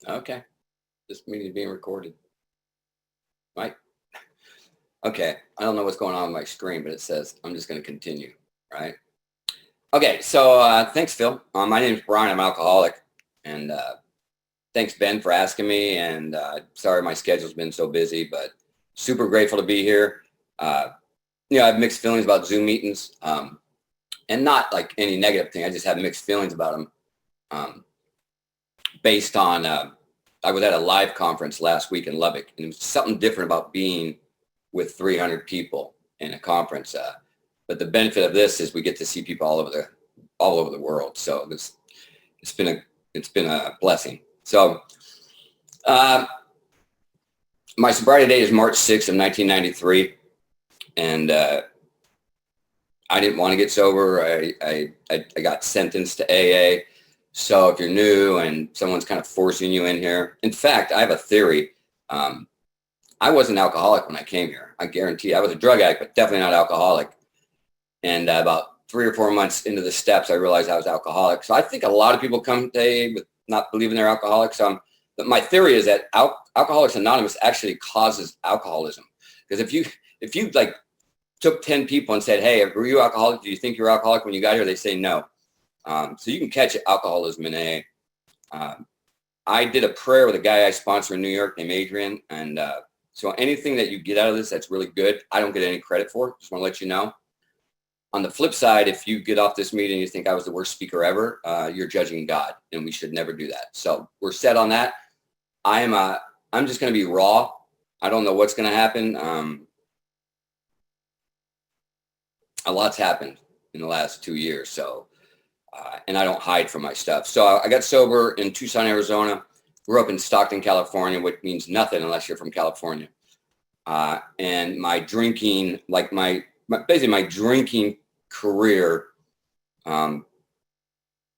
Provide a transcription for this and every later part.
Okay. This meeting is being recorded. Right? Okay. I don't know what's going on with my screen, but it says I'm just going to continue. Right? Okay. So thanks, Phil. My name is Brian. I'm an alcoholic. And thanks, Ben, for asking me. And sorry my schedule's been so busy, but super grateful to be here. I have mixed feelings about Zoom meetings, and not like any negative thing. I just have mixed feelings about them based on I was at a live conference last week in Lubbock, and it was something different about being with 300 people in a conference. But the benefit of this is we get to see people all over the world. So it's been a blessing. So my sobriety date is March 6th of 1993, and I didn't want to get sober. I got sentenced to AA. So if you're new and someone's kind of forcing you in here, in fact, I have a theory. I wasn't alcoholic when I came here. I guarantee I was a drug addict, but definitely not alcoholic. And about 3 or 4 months into the steps, I realized I was alcoholic. So I think a lot of people come to AA with not believing they're alcoholics. But my theory is that Alcoholics Anonymous actually causes alcoholism. Because if you like took 10 people and said, hey, were you alcoholic? Do you think you're alcoholic when you got here? They say no. So you can catch alcoholism in AA. I did a prayer with a guy I sponsor in New York named Adrian. And so anything that you get out of this that's really good, I don't get any credit for. Just want to let you know. On the flip side, if you get off this meeting and you think I was the worst speaker ever, you're judging God, and we should never do that. So we're set on that. I'm just going to be raw. I don't know what's going to happen. A lot's happened in the last 2 years. So, and I don't hide from my stuff. So I got sober in Tucson, Arizona, grew up in Stockton, California, which means nothing unless you're from California. And my drinking, like basically my drinking career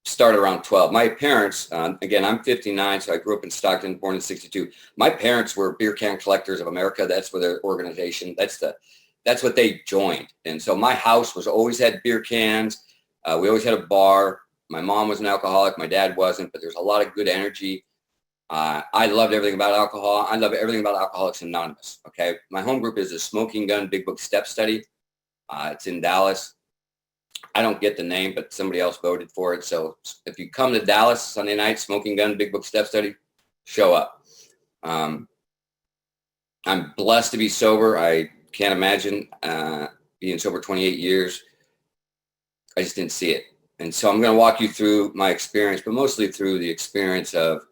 started around 12. My parents, again, I'm 59, so I grew up in Stockton, born in 62. My parents were Beer Can Collectors of America. That's for their organization. That's what they joined. And so my house always had beer cans. We always had a bar. My mom was an alcoholic. My dad wasn't, but there's a lot of good energy. I loved everything about alcohol. I love everything about Alcoholics Anonymous. Okay. My home group is the Smoking Gun Big Book Step Study. It's in Dallas. I don't get the name, but somebody else voted for it. So if you come to Dallas Sunday night, Smoking Gun Big Book Step Study, show up. I'm blessed to be sober. I can't imagine being sober 28 years. I just didn't see it. And so I'm going to walk you through my experience, but mostly through the experience of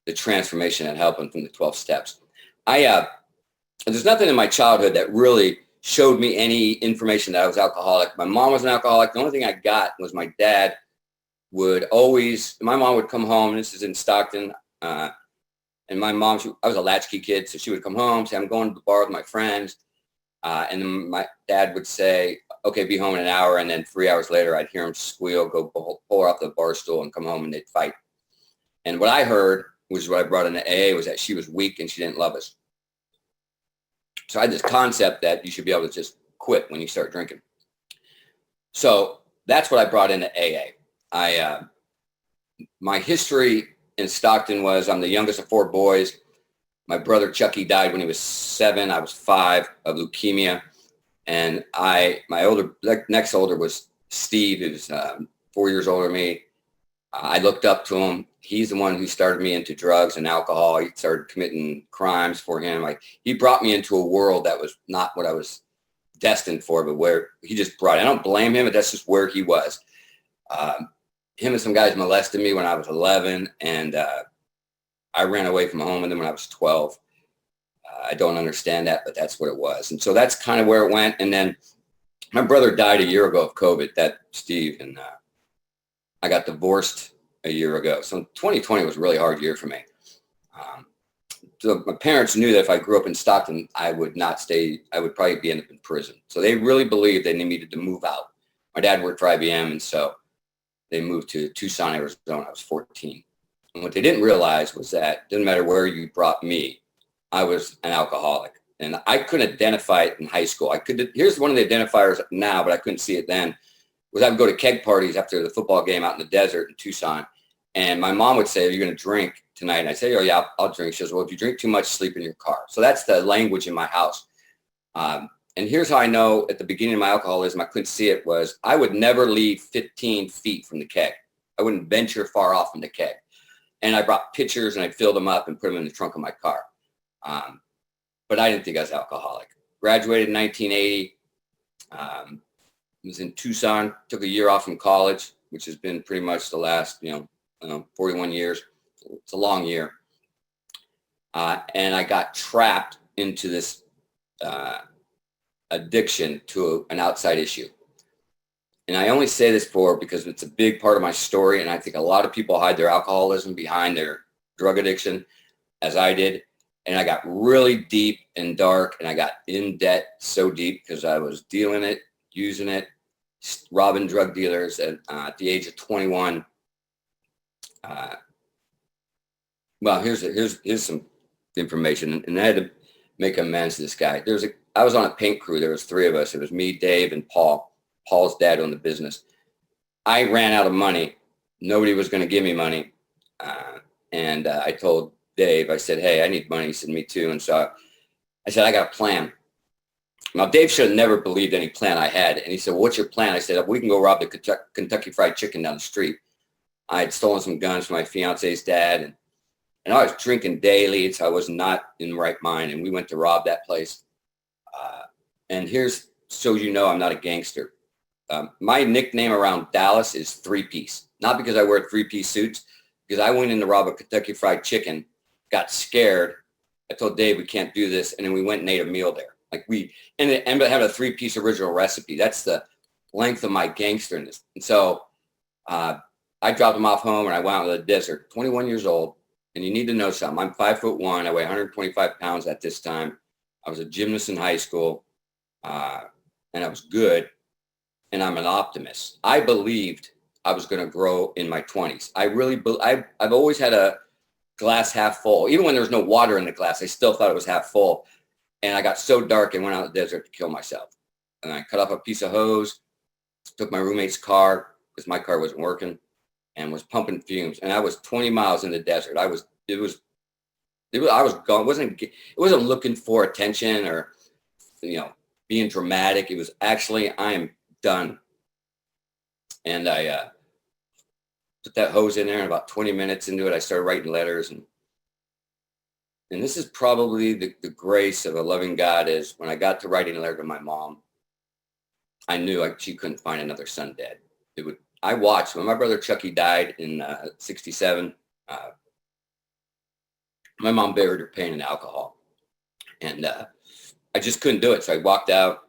the transformation that happened from the 12 steps. There's nothing in my childhood that really showed me any information that I was alcoholic. My mom was an alcoholic. The only thing I got was my mom would come home, and this is in Stockton, and my mom, I was a latchkey kid, so she would come home, say, I'm going to the bar with my friends, and then my dad would say, okay, be home in an hour, and then 3 hours later, I'd hear him squeal, go pull her off the bar stool and come home, and they'd fight. And what I heard, which is what I brought into AA, was that she was weak and she didn't love us. So I had this concept that you should be able to just quit when you start drinking. So that's what I brought into AA. My history in Stockton was I'm the youngest of 4 boys. My brother Chucky died when he was 7. I was 5 of leukemia. And next older was Steve, who was 4 years older than me. I looked up to him. He's the one who started me into drugs and alcohol. He started committing crimes for him. He brought me into a world that was not what I was destined for, but where he just brought it. I don't blame him, but that's just where he was. Him and some guys molested me when I was 11, and I ran away from home with them when I was 12. I don't understand that, but that's what it was. And so that's kind of where it went. And then my brother died a year ago of COVID, Steve, and I got divorced a year ago. So 2020 was a really hard year for me. So my parents knew that if I grew up in Stockton, I would probably end up in prison. So they really believed they needed to move out. My dad worked for IBM, and so they moved to Tucson, Arizona. I was 14. And what they didn't realize was that it didn't matter where you brought me, I was an alcoholic. And I couldn't identify it in high school. Here's one of the identifiers now, but I couldn't see it then, was I would go to keg parties after the football game out in the desert in Tucson, And my mom would say, "Are you going to drink tonight?" And I say, "Oh yeah, I'll drink." She goes, "Well, if you drink too much, sleep in your car." So that's the language in my house. And here's how I know at the beginning of my alcoholism, I couldn't see it, was I would never leave 15 feet from the keg. I wouldn't venture far off from the keg. And I brought pitchers and I filled them up and put them in the trunk of my car. But I didn't think I was alcoholic. Graduated in 1980. Was in Tucson, took a year off from college, which has been pretty much the last, 41 years. It's a long year. And I got trapped into this addiction to an outside issue. And I only say this because it's a big part of my story. And I think a lot of people hide their alcoholism behind their drug addiction, as I did. And I got really deep and dark, and I got in debt so deep because I was dealing it, using it, robbing drug dealers at the age of 21. Well, here's some information, and I had to make amends to this guy. I was on a paint crew. There was three of us. It was me, Dave, and Paul. Paul's dad owned the business. I ran out of money. Nobody was going to give me money, and I told Dave, I said, "Hey, I need money." He said, "Me too." And so I said, "I got a plan." Now, Dave should have never believed any plan I had. And he said, "Well, what's your plan?" I said, "We can go rob the Kentucky Fried Chicken down the street." I had stolen some guns from my fiance's dad, and I was drinking daily, so I was not in the right mind. And we went to rob that place. And here's so you know I'm not a gangster. My nickname around Dallas is Three-Piece. Not because I wear three-piece suits, because I went in to rob a Kentucky Fried Chicken, got scared. I told Dave we can't do this, and then we went and ate a meal there. Like we ended up having a three-piece original recipe. That's the length of my gangsterness. And so I dropped him off home, and I went out to the desert, 21 years old. And you need to know something. I'm 5'1". I weigh 125 pounds at this time. I was a gymnast in high school, and I was good. And I'm an optimist. I believed I was going to grow in my 20s. I've always had a glass half full. Even when there was no water in the glass, I still thought it was half full. And I got so dark and went out in the desert to kill myself. And I cut off a piece of hose, took my roommate's car because my car wasn't working, and was pumping fumes. And I was 20 miles in the desert. I was gone. It wasn't looking for attention or, being dramatic. It was actually, I am done. And I put that hose in there, and about 20 minutes into it, I started writing letters. And this is probably the grace of a loving God, is when I got to writing a letter to my mom, I knew she couldn't find another son dead. I watched when my brother Chucky died in 67. My mom buried her pain in alcohol, and I just couldn't do it. So I walked out,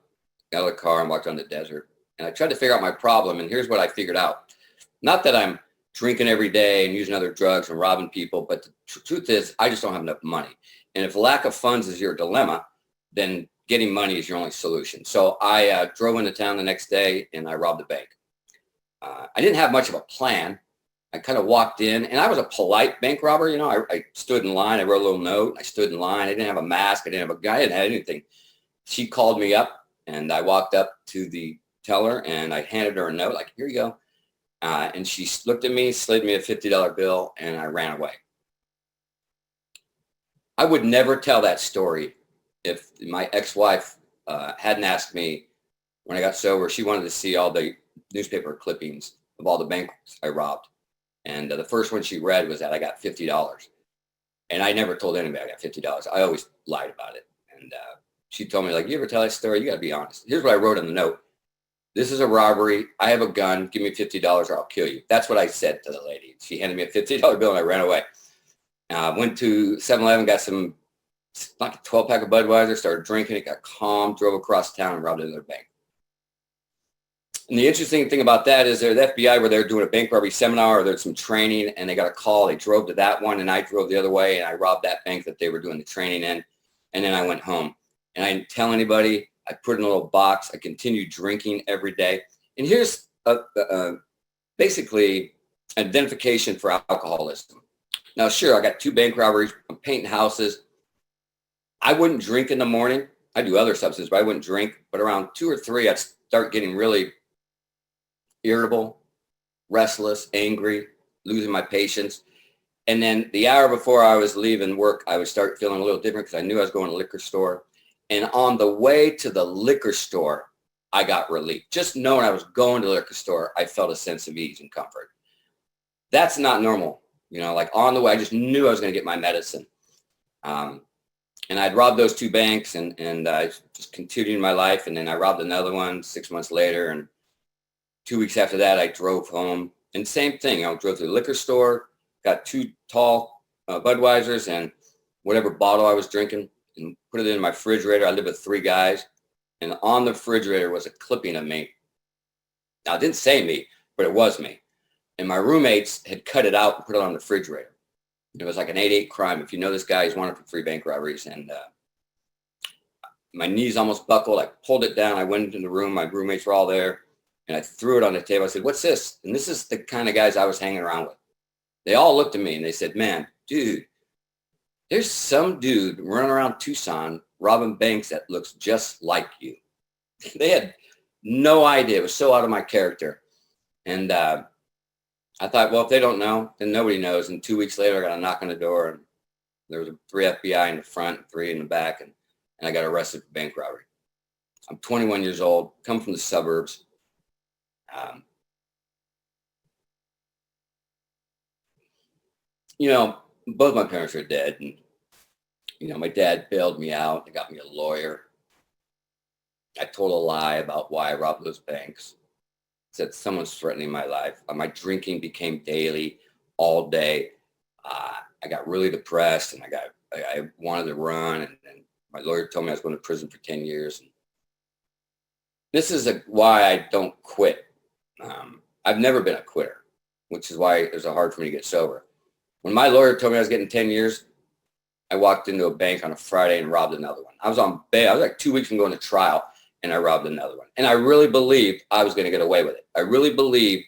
got out of the car, and walked on the desert. And I tried to figure out my problem. And here's what I figured out: not that I'm drinking every day and using other drugs and robbing people, but the truth is, I just don't have enough money. And if lack of funds is your dilemma, then getting money is your only solution. So I drove into town the next day and I robbed the bank. I didn't have much of a plan. I kind of walked in, and I was a polite bank robber. I stood in line. I wrote a little note. I stood in line. I didn't have a mask. I didn't have a gun. I didn't have anything. She called me up, and I walked up to the teller, and I handed her a note, like, "Here you go." And she looked at me, slid me a $50 bill, and I ran away. I would never tell that story if my ex-wife hadn't asked me when I got sober. She wanted to see all the newspaper clippings of all the banks I robbed. And the first one she read was that I got $50. And I never told anybody I got $50. I always lied about it. And she told me, like, "You ever tell that story? You got to be honest." Here's what I wrote in the note: "This is a robbery. I have a gun. Give me $50 or I'll kill you." That's what I said to the lady. She handed me a $50 bill, and I ran away. Went to 7-Eleven, got some, like a 12-pack of Budweiser, started drinking it, got calm, drove across town, and robbed another bank. And the interesting thing about that is the FBI were there doing a bank robbery seminar, or there's some training, and they got a call. They drove to that one, and I drove the other way, and I robbed that bank that they were doing the training in. And then I went home. And I didn't tell anybody. I put it in a little box. I continued drinking every day. And here's basically an identification for alcoholism. Now, sure, I got 2 bank robberies. I'm painting houses. I wouldn't drink in the morning. I do other substances, but I wouldn't drink. But around 2 or 3, I'd start getting really irritable, restless, angry. losing my patience. And then the hour before I was leaving work, I would start feeling a little different because I knew I was going to the liquor store. And on the way to the liquor store, I got relief. Just knowing I was going to the liquor store, I felt a sense of ease and comfort. That's not normal. Like on the way, I just knew I was going to get my medicine. And I'd robbed those 2 banks and I just continued my life. And then I robbed another one 6 months later. And 2 weeks after that, I drove home. And same thing. I drove to the liquor store, got 2 tall Budweisers and whatever bottle I was drinking and put it in my refrigerator. I lived with 3 guys. And on the refrigerator was a clipping of me. Now, it didn't say me, but it was me. And my roommates had cut it out and put it on the refrigerator. It was like an 8-8 crime. If you know this guy, he's wanted for 3 bank robberies. And my knees almost buckled. I pulled it down. I went into the room. My roommates were all there. And I threw it on the table. I said, "What's this?" And this is the kind of guys I was hanging around with. They all looked at me and they said, "Man, dude, there's some dude running around Tucson robbing banks that looks just like you." They had no idea. It was so out of my character. And I thought, well, if they don't know, then nobody knows. And 2 weeks later, I got a knock on the door. And there was 3 FBI in the front, 3 in the back. And I got arrested for bank robbery. I'm 21 years old, come from the suburbs. Both my parents are dead. And, my dad bailed me out. They got me a lawyer. I told a lie about why I robbed those banks. Said someone's threatening my life. My drinking became daily, all day. I got really depressed, and I wanted to run. And my lawyer told me I was going to prison for 10 years. And this is why I don't quit. I've never been a quitter, which is why it was hard for me to get sober. When my lawyer told me I was getting 10 years, I walked into a bank on a Friday and robbed another one. I was on bail. I was like 2 weeks from going to trial. And I robbed another one. And I really believed I was going to get away with it. I really believed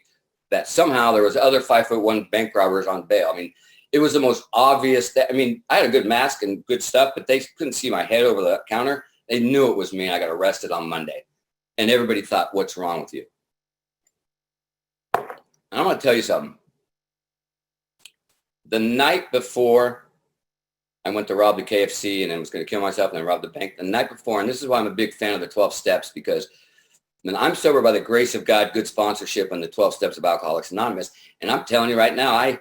that somehow there was other 5'1" bank robbers on bail. I mean, it was the most obvious. I had a good mask and good stuff, but they couldn't see my head over the counter. They knew it was me. I got arrested on Monday. And everybody thought, "What's wrong with you?" And I'm going to tell you something. The night before I went to rob the KFC and I was going to kill myself and I robbed the bank the night before. And this is why I'm a big fan of the 12 steps, because I'm sober by the grace of God, good sponsorship, and the 12 steps of Alcoholics Anonymous. And I'm telling you right now,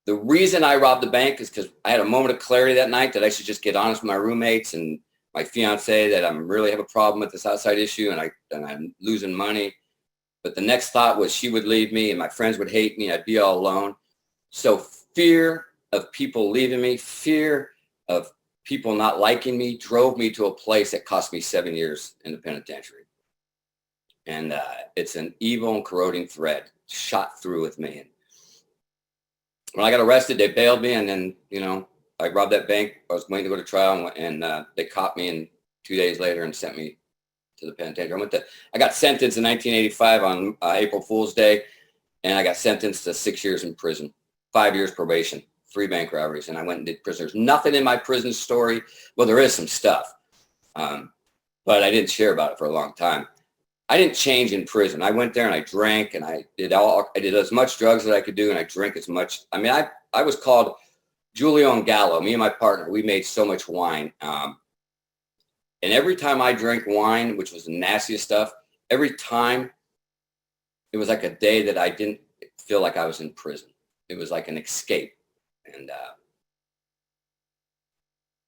the reason I robbed the bank is because I had a moment of clarity that night that I should just get honest with my roommates and my fiance that I'm really have a problem with this outside issue and I'm losing money. But the next thought was she would leave me and my friends would hate me. I'd be all alone. So fear of people leaving me, fear of people not liking me drove me to a place that cost me 7 years in the penitentiary. And it's an evil and corroding thread shot through with me. And when I got arrested, they bailed me. And then, I robbed that bank. I was waiting to go to trial and they caught me and 2 days later and sent me to the penitentiary. I got sentenced in 1985 on April Fool's Day. And I got sentenced to 6 years in prison, 5 years probation. 3 bank robberies, and I went and did prison. There's nothing in my prison story. Well, there is some stuff, but I didn't share about it for a long time. I didn't change in prison. I went there and I drank and I did as much drugs as I could do, and I drank as much. I was called Julio and Gallo. Me and my partner, we made so much wine. And every time I drank wine, which was the nastiest stuff, every time it was like a day that I didn't feel like I was in prison. It was like an escape. And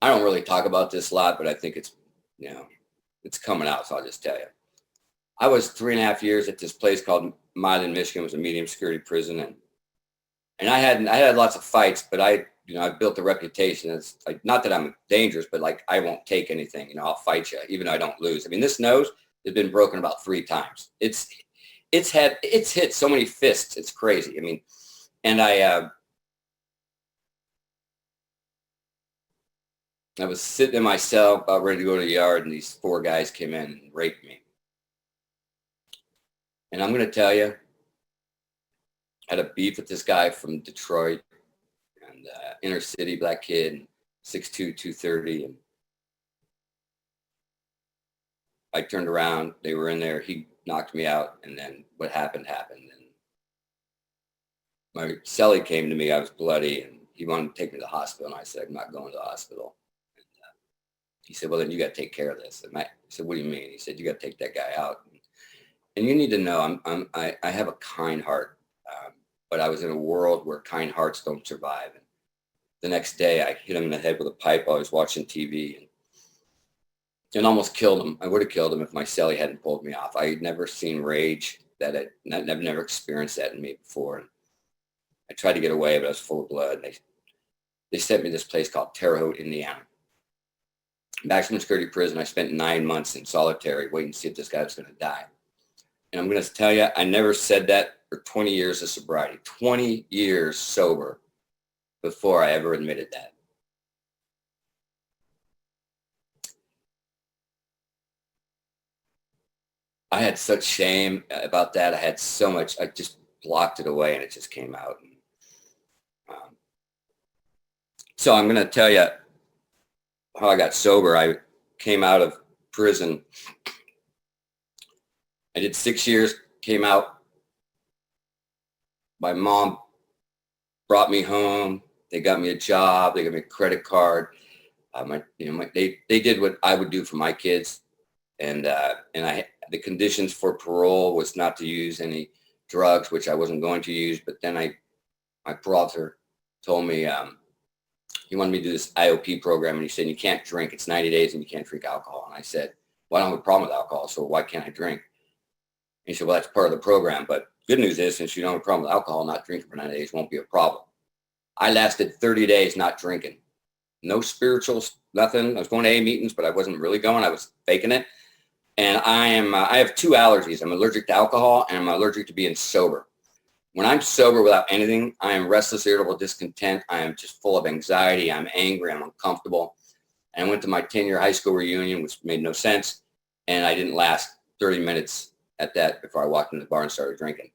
I don't really talk about this a lot, but I think it's coming out. So I'll just tell you. I was 3.5 years at this place called Milan, Michigan. It was a medium security prison. And I had lots of fights, but I built a reputation as not that I'm dangerous, but I won't take anything. I'll fight you, even though I don't lose. This nose has been broken about 3 times. It's hit so many fists. It's crazy. And I was sitting in my cell about ready to go to the yard, and these 4 guys came in and raped me. And I'm going to tell you, I had a beef with this guy from Detroit, and inner city black kid, 6'2", 230. And I turned around. They were in there. He knocked me out, and then what happened. And my cellie came to me. I was bloody, and he wanted to take me to the hospital. And I said, I'm not going to the hospital. And, he said, well, then you got to take care of this. And I said, what do you mean? He said, you got to take that guy out. And you need to know, I have a kind heart, but I was in a world where kind hearts don't survive. And the next day, I hit him in the head with a pipe while I was watching TV, and almost killed him. I would have killed him if my cellie hadn't pulled me off. I had never seen rage I've never experienced that in me before. And I tried to get away, but I was full of blood. They sent me to this place called Terre Haute, Indiana. Maximum security prison. I spent 9 months in solitary waiting to see if this guy was going to die. And I'm going to tell you, I never said that for 20 years of sobriety, 20 years sober before I ever admitted that. I had such shame about that. I had so much, I just blocked it away and it just came out. So I'm going to tell you how I got sober. I came out of prison. I did 6 years, came out. My mom brought me home. They got me a job. They got me a credit card. They did what I would do for my kids. And the conditions for parole was not to use any drugs, which I wasn't going to use. But then my brother told me he wanted me to do this IOP program, and he said, you can't drink. It's 90 days and you can't drink alcohol. And I said, well, I don't have a problem with alcohol, so why can't I drink? And he said, well, that's part of the program. But good news is, since you don't have a problem with alcohol, not drinking for 90 days won't be a problem. I lasted 30 days not drinking. No spirituals, nothing. I was going to AA meetings, but I wasn't really going. I was faking it. And I have 2 allergies. I'm allergic to alcohol, and I'm allergic to being sober. When I'm sober without anything, I am restless, irritable, discontent. I am just full of anxiety. I'm angry. I'm uncomfortable. And I went to my 10-year high school reunion, which made no sense. And I didn't last 30 minutes at that before I walked in the bar and started drinking.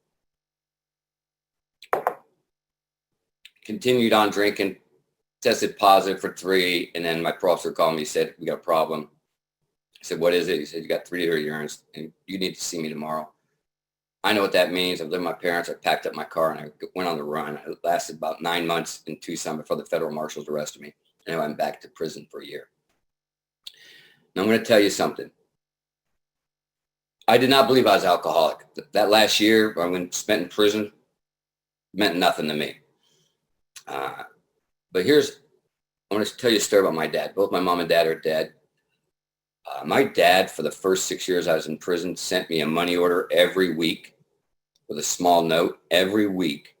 Continued on drinking, tested positive for 3. And then my professor called me, said, we got a problem. I said, what is it? He said, you got 3 dirty urines and you need to see me tomorrow. I know what that means. I lived with my parents. I packed up my car and I went on the run. I lasted about 9 months in Tucson before the federal marshals arrested me. And I went back to prison for a year. Now I'm going to tell you something. I did not believe I was alcoholic. That last year I spent in prison meant nothing to me. But I want to tell you a story about my dad. Both my mom and dad are dead. My dad, for the first 6 years I was in prison, sent me a money order every week with a small note every week,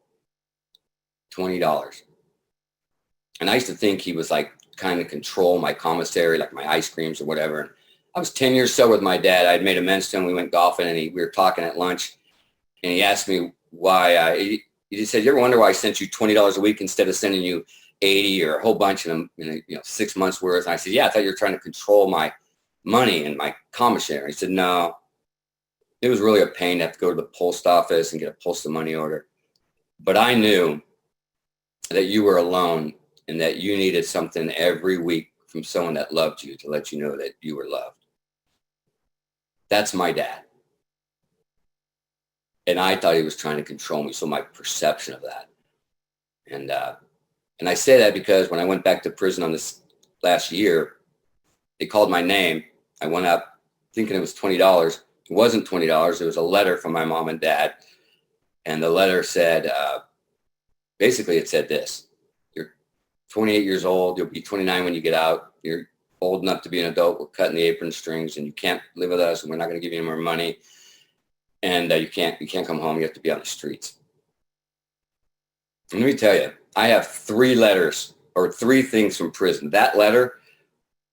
$20. And I used to think he was like kind of control my commissary, like my ice creams or whatever. And I was 10 years sober with my dad. I'd made amends to him. We went golfing and we were talking at lunch. And he asked me why. He just said, you ever wonder why I sent you $20 a week instead of sending you 80 or a whole bunch of them, 6 months worth? And I said, yeah, I thought you were trying to control my money and my commissary. He said, no, it was really a pain to have to go to the post office and get a postal money order. But I knew that you were alone and that you needed something every week from someone that loved you to let you know that you were loved. That's my dad. And I thought he was trying to control me. So my perception of that. And I say that because when I went back to prison on this last year, they called my name. I went up thinking it was $20. It wasn't $20. It was a letter from my mom and dad. And the letter said, basically it said this: you're 28 years old. You'll be 29 when you get out. You're old enough to be an adult. We're cutting the apron strings and you can't live with us and we're not going to give you any more money. And you can't come home. You have to be on the streets. And let me tell you, I have 3 letters or 3 things from prison. That letter,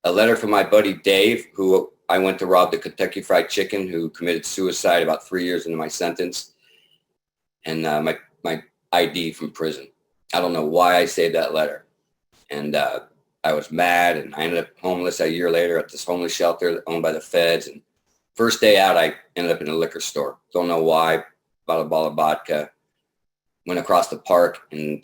a letter from my buddy Dave, who I went to rob the Kentucky Fried Chicken, who committed suicide about 3 years into my sentence, and my ID from prison. I don't know why I saved that letter. And I was mad, and I ended up homeless a year later at this homeless shelter owned by the feds. And first day out, I ended up in a liquor store. Don't know why. Bought a bottle of vodka, went across the park and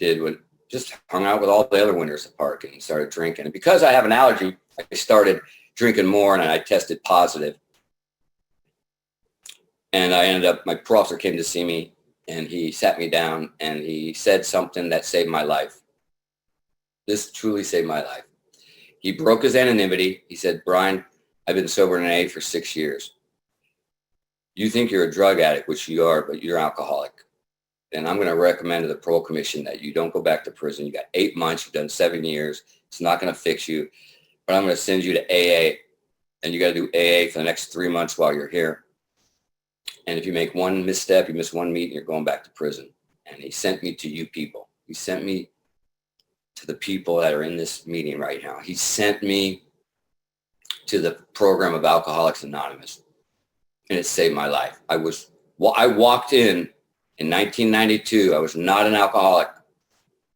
just hung out with all the other winners at the park and started drinking. And because I have an allergy, I started drinking more and I tested positive. And I ended up, my professor came to see me and he sat me down and he said something that saved my life. This truly saved my life. He broke his anonymity. He said, Brian, I've been sober in AA for 6 years. You think you're a drug addict, which you are, but you're alcoholic. And I'm going to recommend to the parole commission that you don't go back to prison. You got 8 months. You've done 7 years. It's not going to fix you. But I'm going to send you to AA. And you got to do AA for the next 3 months while you're here. And if you make one misstep, you miss one meeting, you're going back to prison. And he sent me to you people. He sent me to the people that are in this meeting right now. He sent me to the program of Alcoholics Anonymous. And it saved my life. I walked in 1992. I was not an alcoholic.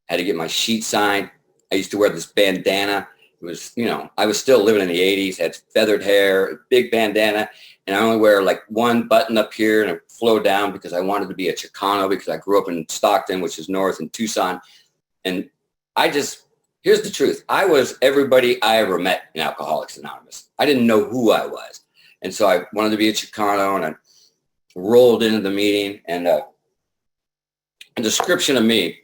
Had to get my sheet signed. I used to wear this bandana. It was, I was still living in the 80s, had feathered hair, big bandana, and I only wear like one button up here and it flowed down because I wanted to be a Chicano because I grew up in Stockton, which is north, in Tucson. And here's the truth. I was everybody I ever met in Alcoholics Anonymous. I didn't know who I was. And so I wanted to be a Chicano, and I rolled into the meeting, and a description of me,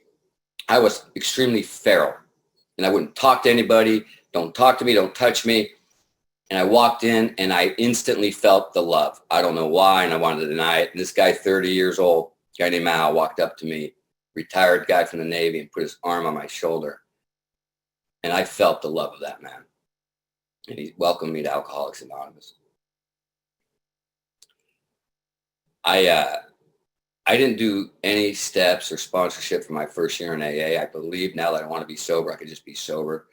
I was extremely feral, and I wouldn't talk to anybody. Don't talk to me. Don't touch me. And I walked in, and I instantly felt the love. I don't know why, and I wanted to deny it. And this guy, 30 years old, a guy named Al, walked up to me, retired guy from the Navy, and put his arm on my shoulder. And I felt the love of that man. And he welcomed me to Alcoholics Anonymous. I didn't do any steps or sponsorship for my first year in AA. I believe now that I want to be sober, I could just be sober.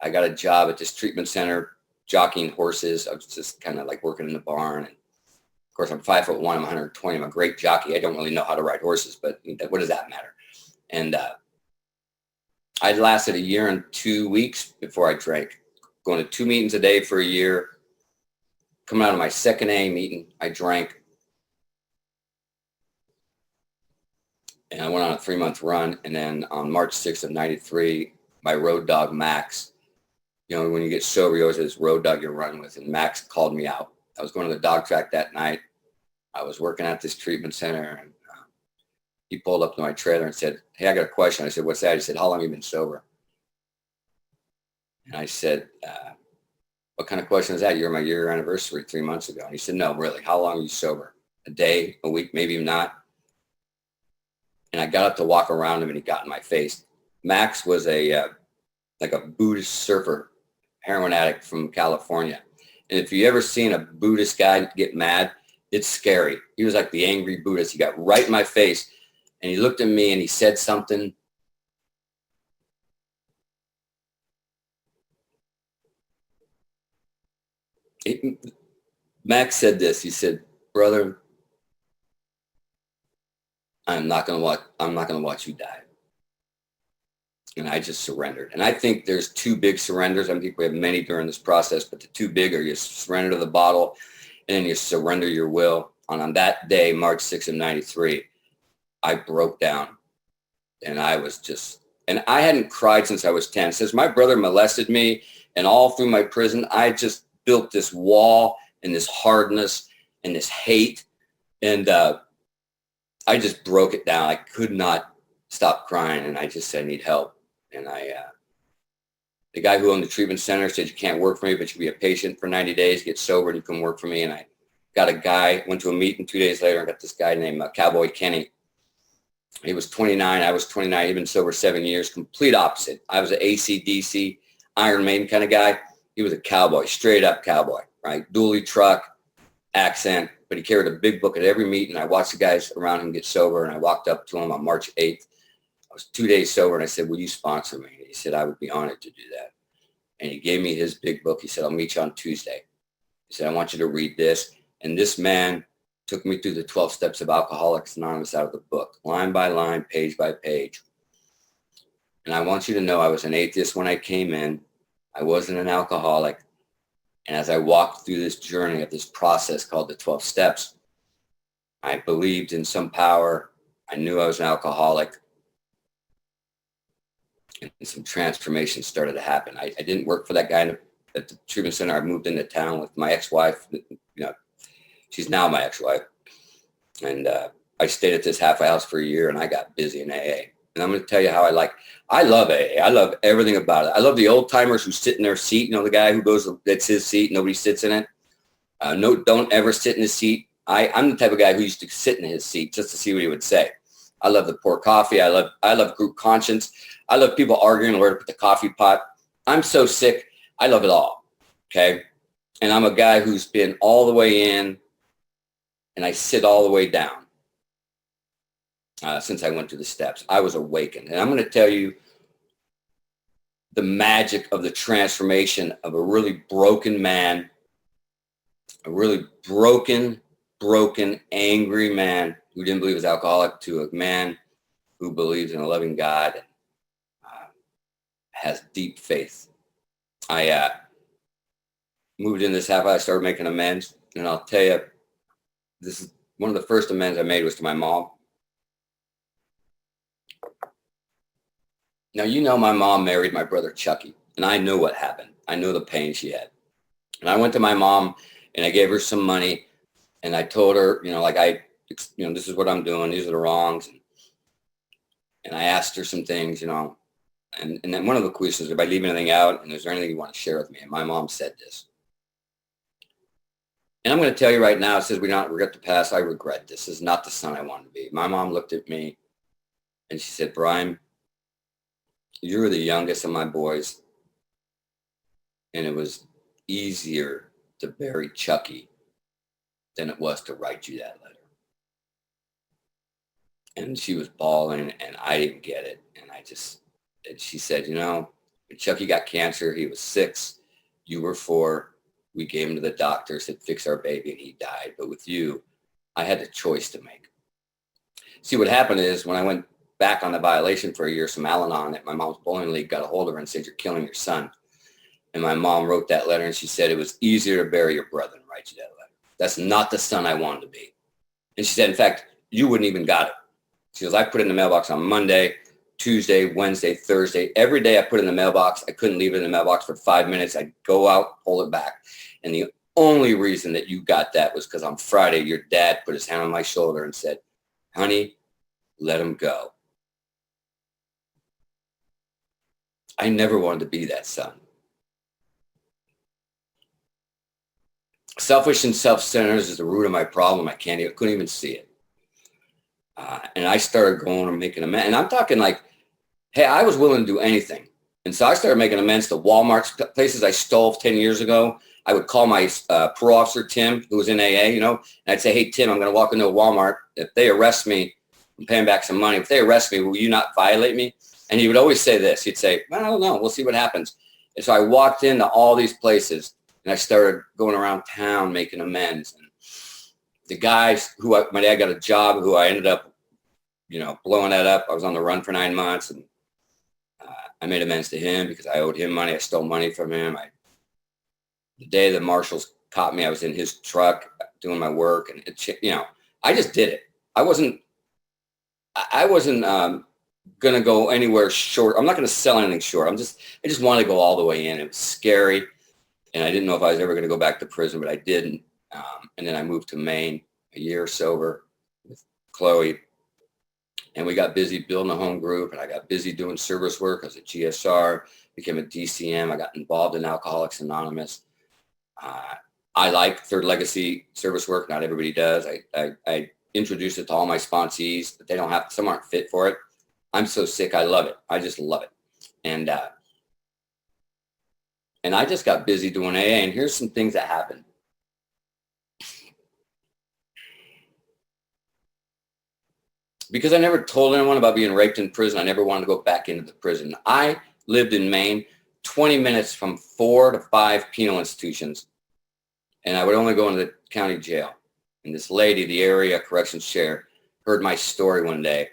I got a job at this treatment center, jockeying horses. I was just kind of like working in the barn. And of course, I'm 5'1", I'm 120. I'm a great jockey. I don't really know how to ride horses, but what does that matter? And I lasted 1 year and 2 weeks before I drank, going to 2 meetings a day for a year. Coming out of my second AA meeting, I drank. And I went on a 3-month run. And then on March 6th of 93, my road dog, Max, when you get sober, you always have this road dog you're running with. And Max called me out. I was going to the dog track that night. I was working at this treatment center. And he pulled up to my trailer and said, hey, I got a question. I said, what's that? He said, how long have you been sober? And I said, what kind of question is that? You're my year anniversary 3 months ago. And he said, no, really. How long are you sober? A day, a week, maybe not. And I got up to walk around him, and he got in my face. Max was like a Buddhist surfer, heroin addict from California. And if you ever seen a Buddhist guy get mad, it's scary. He was like the angry Buddhist. He got right in my face, and he looked at me, and he said something. Max said this. He said, brother, I'm not going to watch you die. And I just surrendered. And I think there's 2 big surrenders. I think we have many during this process, but the 2 big are you surrender to the bottle and then you surrender your will. And on that day, March 6th of 93, I broke down, and I hadn't cried since I was 10. Since my brother molested me and all through my prison, I just built this wall and this hardness and this hate. And I just broke it down. I could not stop crying, and I just said, I need help. And the guy who owned the treatment center said, you can't work for me, but you be a patient for 90 days, get sober, and you can work for me. And I got a guy, went to a meeting 2 days later, and got this guy named Cowboy Kenny. He was 29. I was 29. He'd been sober 7 years, complete opposite. I was an AC/DC, Iron Maiden kind of guy. He was a cowboy, straight up cowboy, right? Dually truck, accent, but he carried a big book at every meeting. I watched the guys around him get sober, and I walked up to him on March 8th. I was 2 days sober, and I said, will you sponsor me? And he said, I would be honored to do that. And he gave me his big book. He said, I'll meet you on Tuesday. He said, I want you to read this. And this man took me through the 12 steps of Alcoholics Anonymous out of the book, line by line, page by page. And I want you to know I was an atheist when I came in. I wasn't an alcoholic. And as I walked through this journey of this process called the 12 steps, I believed in some power. I knew I was an alcoholic. And some transformation started to happen. I didn't work for that guy at the treatment center. I moved into town with my ex-wife. She's now my ex-wife. And I stayed at this halfway house for a year, and I got busy in AA. And I'm going to tell you how I love AA. I love everything about it. I love the old timers who sit in their seat. You know, the guy who goes, that's his seat. Nobody sits in it. No, don't ever sit in his seat. I'm the type of guy who used to sit in his seat just to see what he would say. I love the pour coffee. I love group conscience. I love people arguing where to put the coffee pot. I'm so sick. I love it all. Okay. And I'm a guy who's been all the way in, and I sit all the way down. Since I went to the steps, I was awakened. And I'm going to tell you the magic of the transformation of a really broken man, a really broken, angry man who didn't believe he was alcoholic, to a man who believes in a loving God, and has deep faith. I moved in this half. I started making amends. And I'll tell you, this is one of the first amends I made was to my mom. Now, you know, my mom married my brother Chucky, and I know what happened. I know the pain she had. And I went to my mom, and I gave her some money, and I told her, you know, this is what I'm doing. These are the wrongs. And I asked her some things, you know, and then one of the questions, if I leave anything out, and is there anything you want to share with me? And my mom said this. And I'm going to tell you right now, it says we don't regret the past. I regret this. This is not the son I wanted to be. My mom looked at me, and she said, Brian, you're the youngest of my boys, and it was easier to bury Chucky than it was to write you that letter. And she was bawling, and I didn't get it. And she said, you know, when Chucky got cancer, he was 6, you were 4. We gave him to the doctor, said, fix our baby, and he died. But with you, I had a choice to make. See, what happened is when I went back on the violation for a year, some Al-Anon at my mom's bowling league got a hold of her and said, you're killing your son. And my mom wrote that letter, and she said, it was easier to bury your brother than write you that letter. That's not the son I wanted to be. And she said, in fact, you wouldn't even got it. She goes, I put it in the mailbox on Monday, Tuesday, Wednesday, Thursday. Every day I put it in the mailbox. I couldn't leave it in the mailbox for 5 minutes. I'd go out, pull it back. And the only reason that you got that was because on Friday, your dad put his hand on my shoulder and said, honey, let him go. I never wanted to be that son. Selfish and self-centered is the root of my problem. I couldn't even see it. And I started going and making amends. And I'm talking like, hey, I was willing to do anything. And so I started making amends to Walmart, places I stole 10 years ago. I would call my parole officer, Tim, who was in AA, you know, and I'd say, hey, Tim, I'm going to walk into a Walmart. If they arrest me, I'm paying back some money. If they arrest me, will you not violate me? And he would always say this. He'd say, well, I don't know. We'll see what happens. And so I walked into all these places, and I started going around town making amends. And the guys my dad got a job who I ended up, you know, blowing that up. I was on the run for 9 months, and I made amends to him because I owed him money. I stole money from him. The day the marshals caught me, I was in his truck doing my work, and you know, I just did it. I wasn't going to go anywhere short. I'm not going to sell anything short. I just wanted to go all the way in. It was scary, and I didn't know if I was ever going to go back to prison, but I didn't. And then I moved to Maine a year sober with Chloe, and we got busy building a home group, and I got busy doing service work. I was a GSR, became a DCM. I got involved in Alcoholics Anonymous. I like third legacy service work. Not everybody does. I introduced it to all my sponsees, but some aren't fit for it. I'm so sick. I love it. I just love it. And I just got busy doing AA, and here's some things that happened. Because I never told anyone about being raped in prison, I never wanted to go back into the prison. I lived in Maine, 20 minutes from 4 to 5 penal institutions, and I would only go into the county jail. And this lady, the area corrections chair, heard my story one day,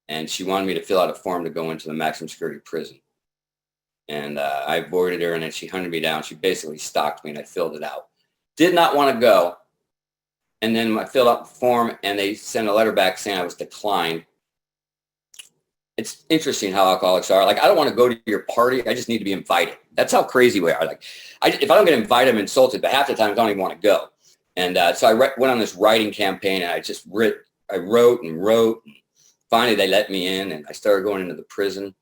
and she wanted me to fill out a form to go into the maximum security prison. And I avoided her, and then she hunted me down. She basically stalked me, and I filled it out. Did not want to go. And then I filled out the form, and they sent a letter back saying I was declined. It's interesting how alcoholics are. Like, I don't want to go to your party. I just need to be invited. That's how crazy we are. Like, if I don't get invited, I'm insulted. But half the time, I don't even want to go. And so I went on this writing campaign, and I I wrote and wrote. Finally, they let me in, and I started going into the prison.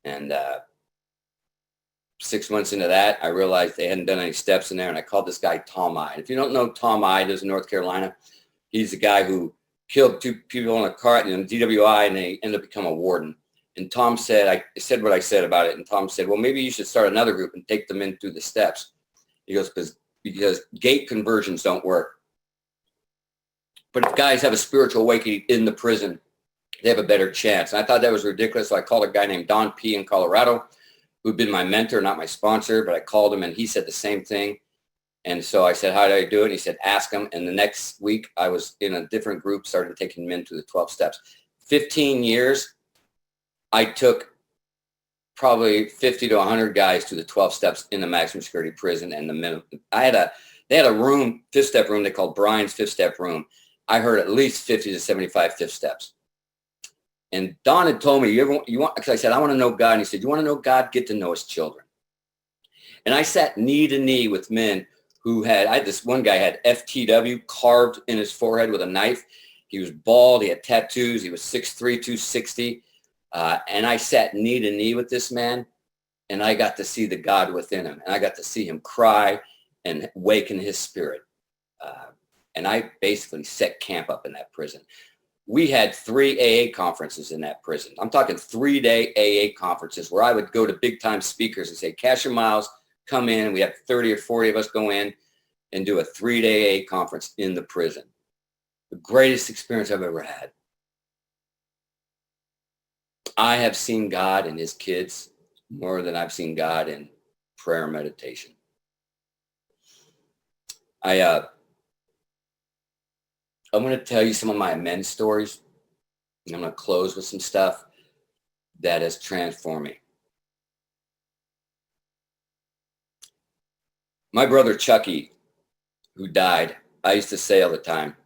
And 6 months into that, I realized they hadn't done any steps in there, and I called this guy Tom Ide. If you don't know Tom Ide, lives in North Carolina. He's the guy who killed 2 people in a car in DWI, and they ended up becoming a warden. And Tom said, I said what I said about it, and Tom said, well, maybe you should start another group and take them in through the steps. He goes, because gate conversions don't work. But if guys have a spiritual awakening in the prison, they have a better chance. And I thought that was ridiculous. So I called a guy named Don P. in Colorado, who'd been my mentor, not my sponsor, but I called him and he said the same thing. And so I said, how do I do it? And he said, ask him. And the next week I was in a different group, started taking men through the 12 steps. 15 years, I took probably 50 to 100 guys through the 12 steps in the maximum security prison. And they had a room, 5th step room, they called Brian's 5th step room. I heard at least 50 to 75 5th steps. And Don had told me, because I said, I want to know God. And he said, you want to know God? Get to know his children. And I sat knee to knee with men who had this one guy had FTW carved in his forehead with a knife. He was bald. He had tattoos. He was 6'3", 260. And I sat knee to knee with this man, and I got to see the God within him. And I got to see him cry and waken his spirit. And I basically set camp up in that prison. We had 3 AA conferences in that prison. I'm talking 3-day AA conferences where I would go to big time speakers and say, cash your miles, come in. We had 30 or 40 of us go in and do a 3-day AA conference in the prison. The greatest experience I've ever had. I have seen God in his kids more than I've seen God in prayer and meditation. I'm going to tell you some of my men's stories, and I'm going to close with some stuff that has transformed me. My brother Chucky, who died, I used to say all the time,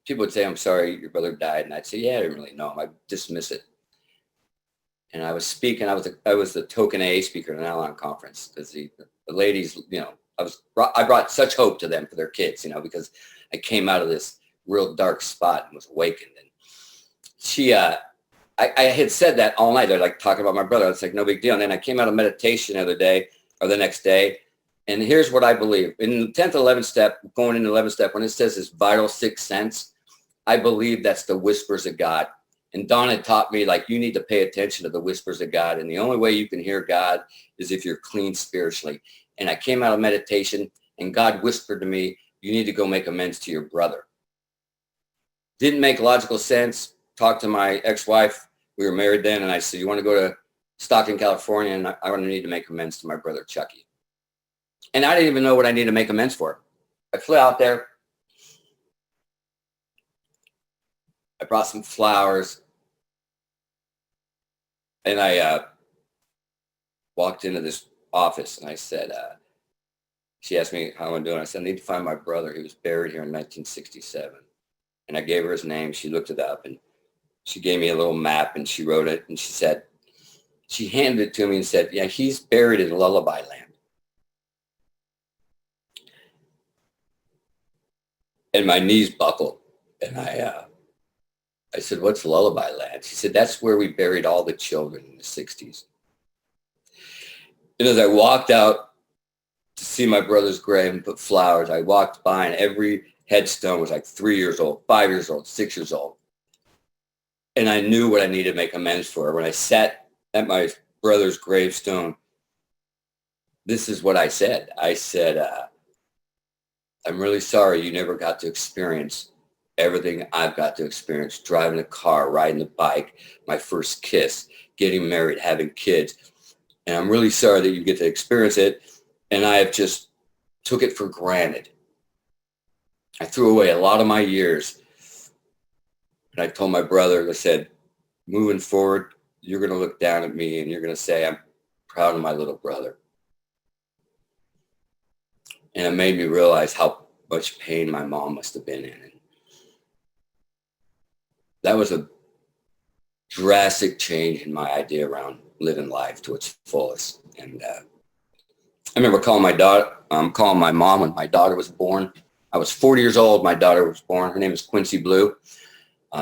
people would say, I'm sorry your brother died. And I'd say, yeah, I didn't really know him. I'd dismiss it. And I was speaking, I was the token AA speaker at an Al-Anon conference, because the ladies, I brought such hope to them for their kids, because I came out of this real dark spot and was awakened. And I had said that all night. They're like talking about my brother. It's like, no big deal. And then I came out of meditation the other day or the next day. And here's what I believe. In the 10th, 11th step, going into 11th step, when it says this vital 6th sense, I believe that's the whispers of God. And Don had taught me, like, you need to pay attention to the whispers of God. And the only way you can hear God is if you're clean spiritually. And I came out of meditation and God whispered to me, you need to go make amends to your brother. Didn't make logical sense. Talked to my ex-wife. We were married then. And I said, you want to go to Stockton, California? And I need to make amends to my brother, Chucky. And I didn't even know what I needed to make amends for. I flew out there. I brought some flowers. And I walked into this office and I said, she asked me how I'm doing. I said, I need to find my brother. He was buried here in 1967. And I gave her his name. She looked it up and she gave me a little map and she wrote it. And she said, she handed it to me and said, yeah, he's buried in Lullaby Land. And my knees buckled. And I said, what's Lullaby Land? She said, that's where we buried all the children in the 60s. And as I walked out to see my brother's grave and put flowers, I walked by and every headstone was like 3 years old, 5 years old, 6 years old. And I knew what I needed to make amends for. When I sat at my brother's gravestone, this is what I said. I said, I'm really sorry you never got to experience everything I've got to experience, driving a car, riding the bike, my first kiss, getting married, having kids. And I'm really sorry that you get to experience it. And I have just took it for granted. I threw away a lot of my years. And I told my brother, I said, moving forward, you're going to look down at me and you're going to say, I'm proud of my little brother. And it made me realize how much pain my mom must have been in. And that was a drastic change in my idea around living life to its fullest. And I remember calling my mom when my daughter was born. I was 40 years old. My daughter was born. Her name is Quincy Blue.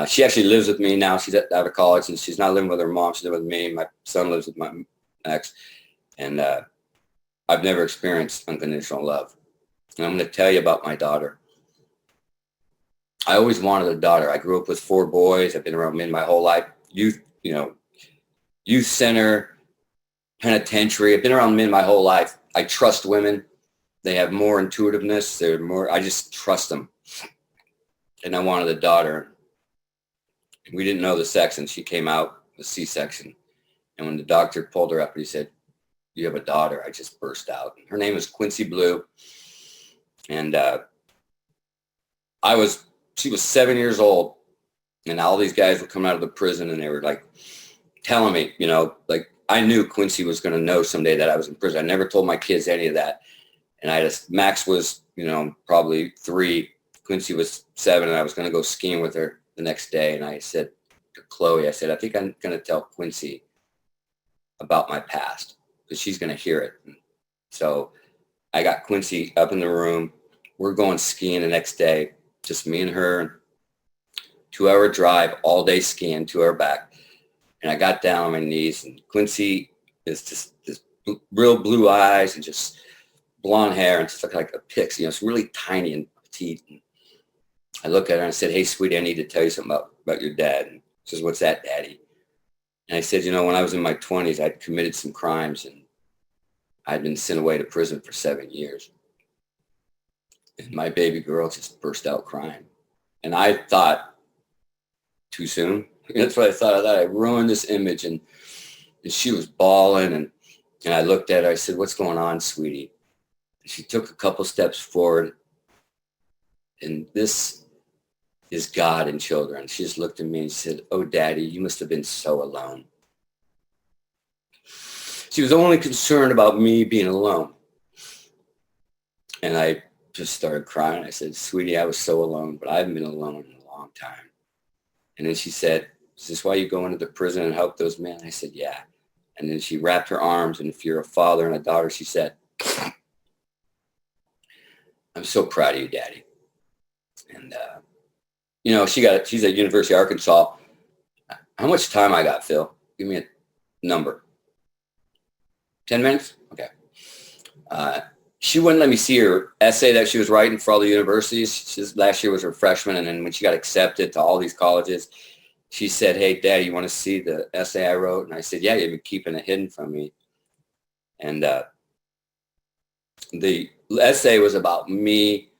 She actually lives with me now. She's out of college, and she's not living with her mom. She's living with me. My son lives with my ex. And I've never experienced unconditional love. And I'm going to tell you about my daughter. I always wanted a daughter. I grew up with 4 boys. I've been around men my whole life. Youth center, penitentiary. I've been around men my whole life. I trust women. They have more intuitiveness. I just trust them. And I wanted a daughter. We didn't know the sex, and she came out with C-section. And when the doctor pulled her up and he said, "You have a daughter," I just burst out. Her name is Quincy Blue. And she was 7 years old. And all these guys were coming out of the prison, and they were like telling me, like I knew Quincy was going to know someday that I was in prison. I never told my kids any of that. And Max was, probably 3. Quincy was 7, and I was going to go skiing with her the next day. And I said to Chloe, I said, "I think I'm going to tell Quincy about my past, because she's going to hear it." And so I got Quincy up in the room. We're going skiing the next day, just me and her. 2-hour drive, all day skiing, 2-hour back. And I got down on my knees, and Quincy is just this real blue eyes and just blonde hair and just looked like a pixie. It's really tiny and petite. And I look at her and I said, "Hey, sweetie, I need to tell you something about your dad." And she says, "What's that, Daddy?" And I said, when I was in my 20s, I'd committed some crimes, and I'd been sent away to prison for 7 years. And my baby girl just burst out crying. And I thought, too soon. That's what I thought. I thought I ruined this image. And she was bawling. And I looked at her. I said, "What's going on, sweetie?" And she took a couple steps forward. And this is God and children. She just looked at me and said, "Oh, Daddy, you must have been so alone." She was only concerned about me being alone. And I just started crying. I said, "Sweetie, I was so alone, but I haven't been alone in a long time." And then she said, "Is this why you go into the prison and help those men?" I said, "Yeah." And then she wrapped her arms, and if you're a father and a daughter, she said, "I'm so proud of you, Daddy." And, she's at University of Arkansas. How much time I got, Phil? Give me a number. 10 minutes? Okay. She wouldn't let me see her essay that she was writing for all the universities. Last year was her freshman, and then when she got accepted to all these colleges, she said, "Hey, Daddy, you want to see the essay I wrote?" And I said, "Yeah, you've been keeping it hidden from me." And the essay was about me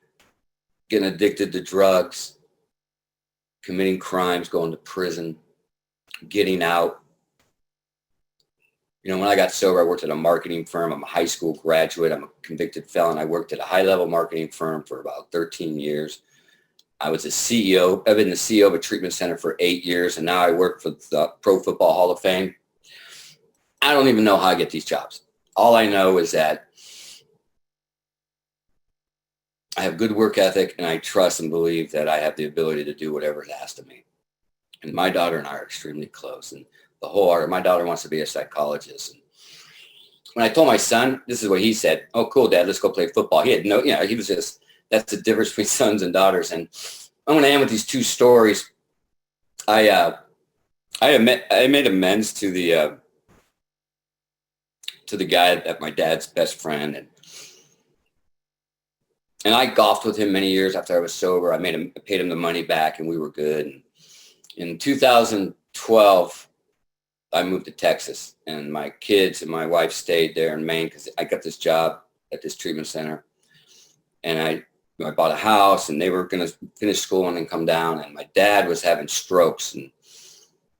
getting addicted to drugs, committing crimes, going to prison, getting out. When I got sober, I worked at a marketing firm. I'm a high school graduate. I'm a convicted felon. I worked at a high-level marketing firm for about 13 years. I was a CEO. I've been the CEO of a treatment center for 8 years, and now I work for the Pro Football Hall of Fame. I don't even know how I get these jobs. All I know is that I have good work ethic, and I trust and believe that I have the ability to do whatever is asked of me. And my daughter and I are extremely close. And the whole art, my daughter wants to be a psychologist. And when I told my son, this is what he said: "Oh, cool, Dad, let's go play football." He had he was just, that's the difference between sons and daughters. And I'm going to end with these 2 stories. I made amends to the guy that my dad's best friend, and I golfed with him many years after I was sober. I paid him the money back, and we were good. And in 2012, I moved to Texas, and my kids and my wife stayed there in Maine because I got this job at this treatment center. And I bought a house, and they were going to finish school and then come down. And my dad was having strokes, and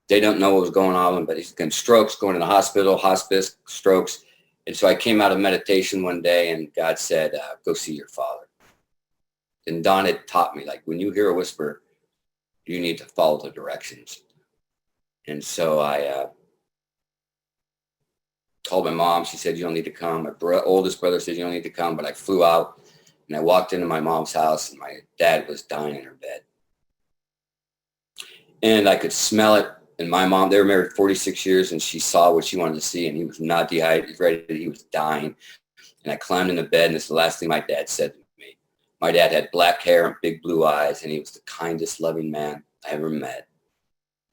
they don't know what was going on, but he's getting strokes, going to the hospital, hospice, strokes. And so I came out of meditation one day, and God said, "Go see your father." And Don had taught me, like, when you hear a whisper, you need to follow the directions. And so I told my mom. She said, "You don't need to come." My oldest brother said, "You don't need to come." But I flew out, and I walked into my mom's house, and my dad was dying in her bed. And I could smell it. And my mom, they were married 46 years, and she saw what she wanted to see, and he was not dehydrated. He was dying. And I climbed into bed, and this is the last thing my dad said to me. My dad had black hair and big blue eyes, and he was the kindest, loving man I ever met.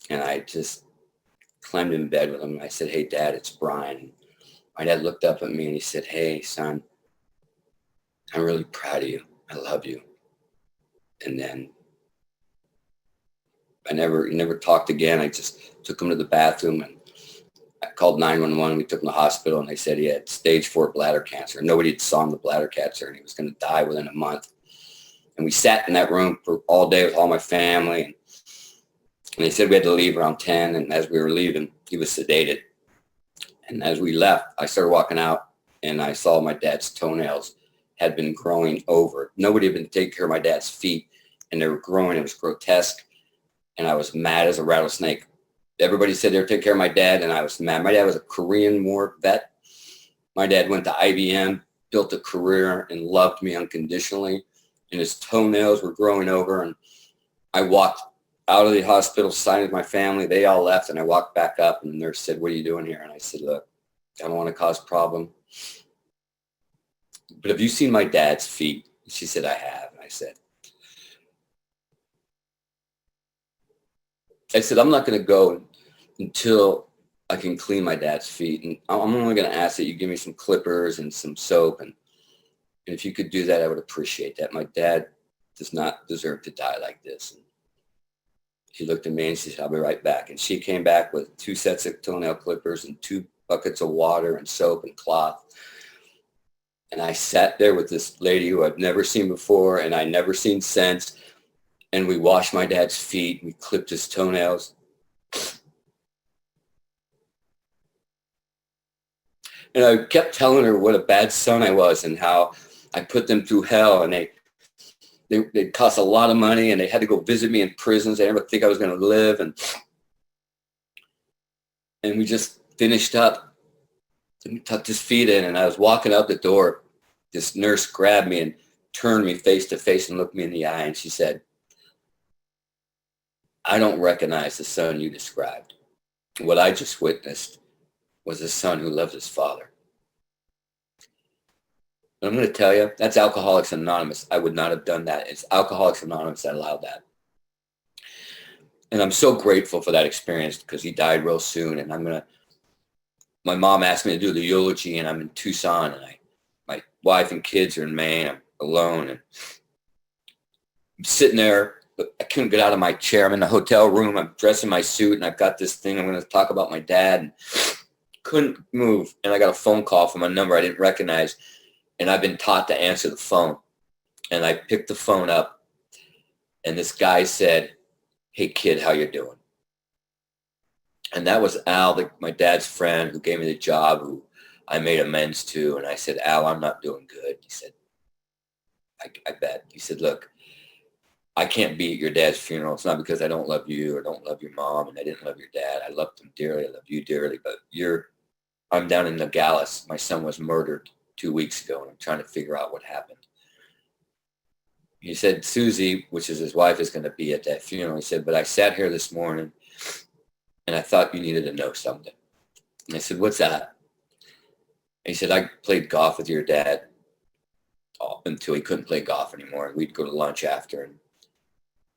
And I just climbed in bed with him. And I said, hey, Dad, it's Brian. My dad looked up at me and he said, hey, son, I'm really proud of you. I love you. And then he never talked again. I just took him to the bathroom and I called 911. We took him to the hospital and they said he had stage 4 bladder cancer. Nobody had saw him the bladder cancer and he was going to die within a month. And we sat in that room for all day with all my family. And they said we had to leave around 10. And as we were leaving, he was sedated. And as we left, I started walking out and I saw my dad's toenails had been growing over. Nobody had been taking care of my dad's feet and they were growing. It was grotesque. And I was mad as a rattlesnake. Everybody said they were taking care of my dad and I was mad. My dad was a Korean War vet. My dad went to IBM, built a career and loved me unconditionally. And his toenails were growing over. And I walked out of the hospital, signed with my family. They all left and I walked back up and the nurse said, what are you doing here? And I said, look, I don't want to cause a problem. But have you seen my dad's feet? She said, I have. And I said, I'm not going to go until I can clean my dad's feet. And I'm only going to ask that you give me some clippers and some soap. And if you could do that, I would appreciate that. My dad does not deserve to die like this. And she looked at me and she said, I'll be right back. And she came back with 2 sets of toenail clippers and 2 buckets of water and soap and cloth. And I sat there with this lady who I've never seen before and I never seen since. And we washed my dad's feet. We clipped his toenails. And I kept telling her what a bad son I was and how I put them through hell. And they cost a lot of money and they had to go visit me in prisons. They never think I was going to live. And we just finished up. And we tucked his feet in and I was walking out the door. This nurse grabbed me and turned me face to face and looked me in the eye. And she said, I don't recognize the son you described. What I just witnessed was a son who loved his father. And I'm going to tell you, that's Alcoholics Anonymous. I would not have done that. It's Alcoholics Anonymous that allowed that. And I'm so grateful for that experience because he died real soon. And my mom asked me to do the eulogy and I'm in Tucson and my wife and kids are in Maine. I'm alone and I'm sitting there. I couldn't get out of my chair. I'm in the hotel room. I'm dressed in my suit and I've got this thing. I'm going to talk about my dad and couldn't move. And I got a phone call from a number I didn't recognize. And I've been taught to answer the phone. And I picked the phone up and this guy said, hey kid, how you doing? And that was Al, my dad's friend who gave me the job, who I made amends to. And I said, Al, I'm not doing good. He said, I bet. He said, look, I can't be at your dad's funeral. It's not because I don't love you or don't love your mom and I didn't love your dad. I loved him dearly. I love you dearly. But I'm down in Nogales. My son was murdered 2 weeks ago and I'm trying to figure out what happened. He said, Susie, which is his wife, is going to be at that funeral. He said, but I sat here this morning and I thought you needed to know something. And I said, what's that? And he said, I played golf with your dad until he couldn't play golf anymore. And we'd go to lunch after. And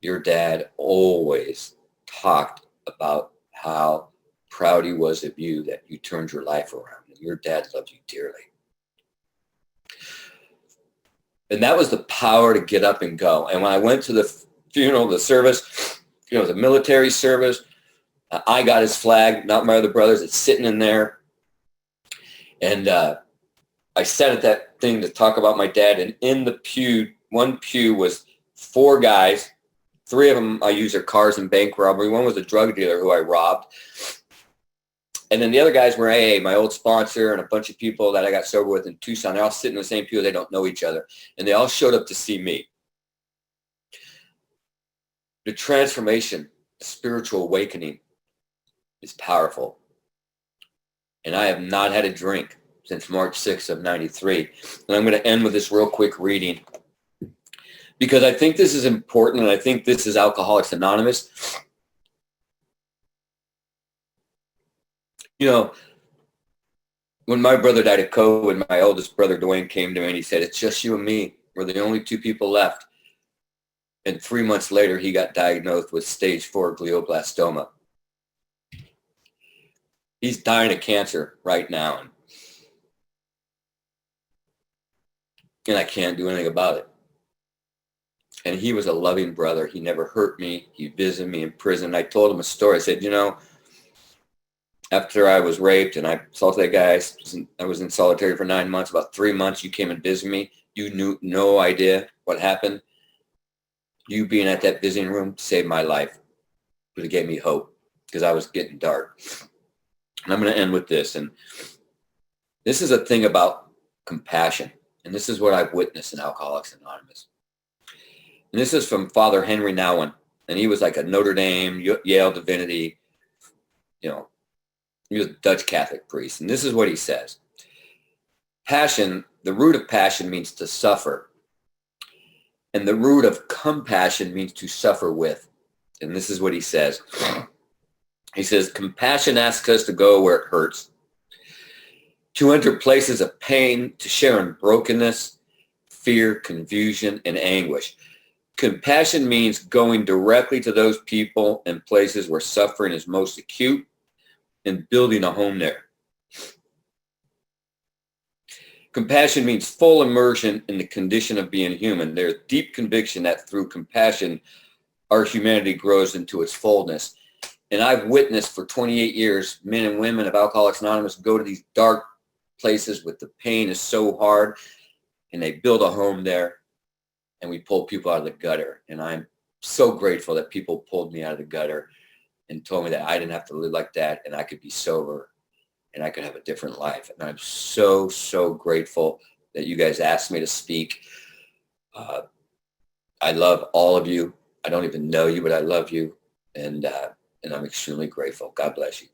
your dad always talked about how proud he was of you, that you turned your life around. And your dad loved you dearly. And that was the power to get up and go. And when I went to the funeral, the service, the military service, I got his flag, not my other brothers. It's sitting in there. And I sat at that thing to talk about my dad. And in the pew, one pew was 4 guys. 3 of them I used their cars in bank robbery. One was a drug dealer who I robbed. And then the other guys were AA, my old sponsor, and a bunch of people that I got sober with in Tucson. They all sit in the same pew. They don't know each other. And they all showed up to see me. The transformation, the spiritual awakening is powerful. And I have not had a drink since March 6th of 93. And I'm going to end with this real quick reading because I think this is important and I think this is Alcoholics Anonymous. When my brother died of COVID, my oldest brother, Dwayne, came to me and he said, it's just you and me. We're the only 2 people left. And 3 months later, he got diagnosed with stage 4 glioblastoma. He's dying of cancer right now. And I can't do anything about it. And he was a loving brother. He never hurt me. He visited me in prison. I told him a story. I said, you know, after I was raped and I assaulted that guy, I was in solitary for 9 months. About 3 months, you came and visited me. You knew no idea what happened. You being at that visiting room saved my life. But it gave me hope because I was getting dark. And I'm going to end with this. And this is a thing about compassion. And this is what I've witnessed in Alcoholics Anonymous. And this is from Father Henry Nouwen. And he was like a Notre Dame, Yale Divinity, you know, he was a Dutch Catholic priest. And this is what he says. Passion, the root of passion means to suffer. And the root of compassion means to suffer with. And this is what he says. He says, compassion asks us to go where it hurts, to enter places of pain, to share in brokenness, fear, confusion, and anguish. Compassion means going directly to those people and places where suffering is most acute and building a home there. Compassion means full immersion in the condition of being human. There's deep conviction that through compassion, our humanity grows into its fullness. And I've witnessed for 28 years, men and women of Alcoholics Anonymous go to these dark places with the pain is so hard, and they build a home there, and we pull people out of the gutter. And I'm so grateful that people pulled me out of the gutter and told me that I didn't have to live like that, and I could be sober, and I could have a different life. And I'm so, so grateful that you guys asked me to speak. I love all of you. I don't even know you, but I love you. And I'm extremely grateful. God bless you.